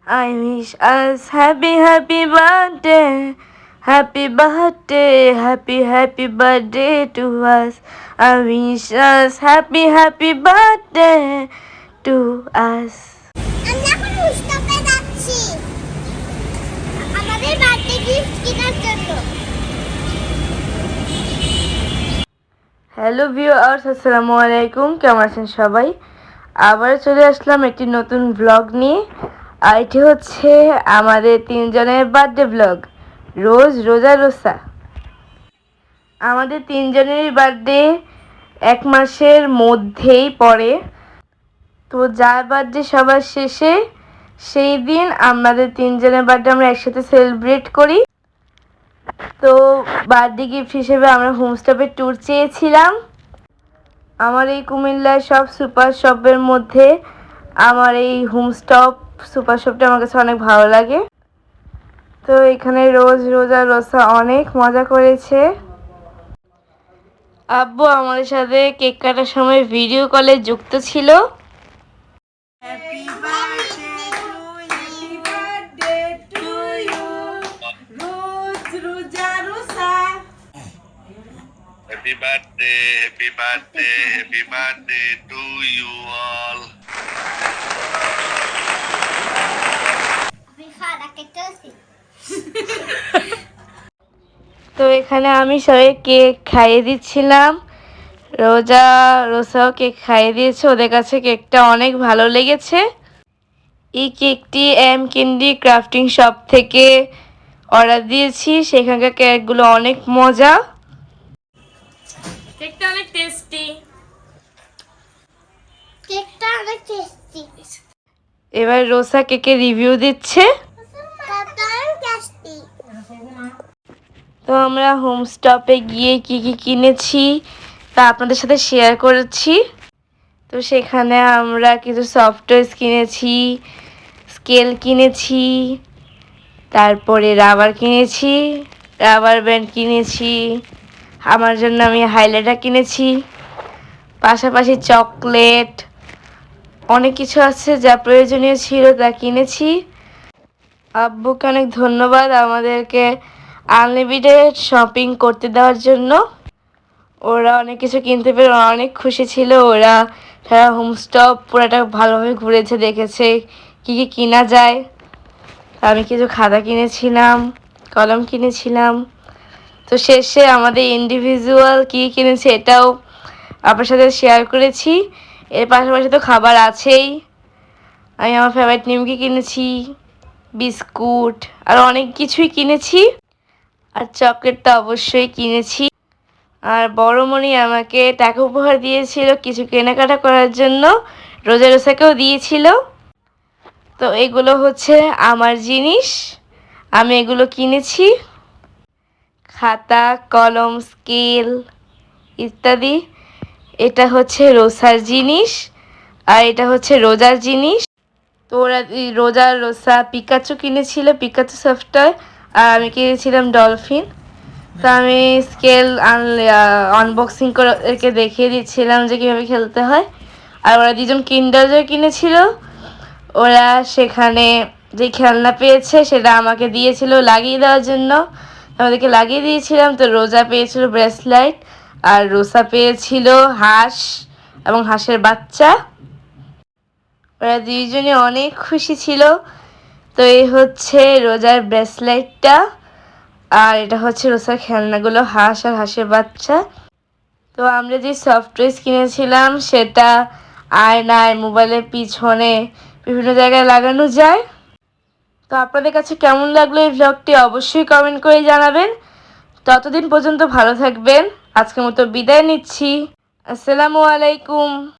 I wish us happy birthday, happy birthday to us. I wish us happy birthday to us. আমরা এখন রুফটপে যাচ্ছি আমাদের birthday gift কেনার জন্য। হ্যালো ভিউয়ার্স, আসসালামু আলাইকুম। কেমন আছেন সবাই? আবার চলে আসলাম একটি নতুন ব্লগ নিয়ে। আর এটি হচ্ছে আমাদের তিনজনের বার্থডে ব্লগ, রোজা রোসা। আমাদের তিনজনেরই বার্থডে এক মাসের মধ্যেই পড়ে, তো যার বার্থডে সবার শেষে সেই দিন আমাদের তিনজনের বার্থডে আমরা একসাথে সেলিব্রেট করি। তো বার্থডে গিফট হিসেবে আমরা হোমস্টপের ট্যুর চেয়েছিলাম। আমার এই কুমিল্লার সব সুপার শপের মধ্যে আমার এই হোমস্টপ সুপার শপটা আমার কাছে অনেক ভালো লাগে। তো এখানে রোজা রোসা অনেক মজা করেছে। আব্বু আমাদের সাথে কেক কাটার সময় ভিডিও কলে যুক্ত ছিল। Happy birthday to you all. তো এখানে আমি সবাই কেক খাইয়ে দিচ্ছিলাম। রোসাও কেক খাইয়ে দিয়েছে, ওদের কাছে কেকটা অনেক ভালো লেগেছে। এই কেকটি এম ক্যান্ডি ক্রাফটিং শপ থেকে অর্ডার দিয়েছি, সেখানকার কেকগুলো অনেক মজা, কেকটা অনেক টেস্টি। এবার রোসা কেকের রিভিউ দিচ্ছে। তো আমরা হোমস্টপে গিয়ে কি কি কিনেছি তা আপনাদের সাথে শেয়ার করেছি। তো সেখানে আমরা কিছু সফটওয়্যার কিনেছি, স্কেল কিনেছি, তারপরে রাবার কিনেছি, রাবার ব্যান্ড কিনেছি, আমার জন্য আমি হাইলাইটার কিনেছি, পাশাপাশি চকলেট, অনেক কিছু আছে যা প্রয়োজনীয় ছিল তা কিনেছি। আব্বুকে অনেক ধন্যবাদ আমাদেরকে আনলিমিটেড শপিং করতে দেওয়ার জন্য। ওরা অনেক কিছু কিনতে পেরে অনেক খুশি ছিল। ওরা সারা হোমস্টপ পুরোটা ভালোভাবে ঘুরেছে, দেখেছে কী কী কেনা যায়। আমি কিছু খাতা কিনেছিলাম, কলম কিনেছিলাম। তো শেষে আমাদের ইন্ডিভিজুয়াল কী কিনেছে এটাও আপনার সাথে শেয়ার করেছি। এর পাশাপাশি তো খাবার আছেই। আমি আমার ফেভারিট নিমকি কিনেছি, বিস্কুট আর অনেক কিছুই কিনেছি, আর চকলেটটা অবশ্যই কিনেছি। আর বড়মণি আমাকে টাকা উপহার দিয়েছিল কিছু কেনাকাটা করার জন্য, রোসাকেও দিয়েছিল। তো এগুলো হচ্ছে আমার জিনিস, আমি এগুলো কিনেছি, খাতা, কলম, স্কেল ইত্যাদি। এটা হচ্ছে রোসার জিনিস আর এটা হচ্ছে রোজার জিনিস। তো ওরা রোসা পিকাচু কিনেছিল, পিকাচু সফটওয়্যার, আর আমি কিনেছিলাম ডলফিন। তো আমি স্কেল আনবক্সিং করে ওদেরকে দেখিয়ে দিচ্ছিলাম যে কীভাবে খেলতে হয়। আর ওরা দুজন কিন্ডার জয় কিনেছিল। ওরা সেখানে যে খেলনা পেয়েছে সেটা আমাকে দিয়েছিল লাগিয়ে দেওয়ার জন্য, আমাদেরকে লাগিয়ে দিয়েছিলাম। তো রোজা পেয়েছিল ব্রেসলাইট আর রোসা পেয়েছিল হাঁস এবং হাঁসের বাচ্চা। ওরা দুইজনে অনেক খুশি ছিল। তো এই হচ্ছে রোজার ব্রেসলাইটটা, আর এটা হচ্ছে রোসার খেলনাগুলো, হাঁস আর হাঁসের বাচ্চা। তো আমরা যে সফটওয়্যার কিনেছিলাম সেটা আয়নায়, মোবাইলের পিছনে বিভিন্ন জায়গায় লাগানো যায়। তো আপনাদের কাছে কেমন লাগলো এই ভ্লগটি অবশ্যই কমেন্ট করে জানাবেন। ততদিন পর্যন্ত ভালো থাকবেন। আজকের মতো বিদায় নিচ্ছি। আসসালামু আলাইকুম।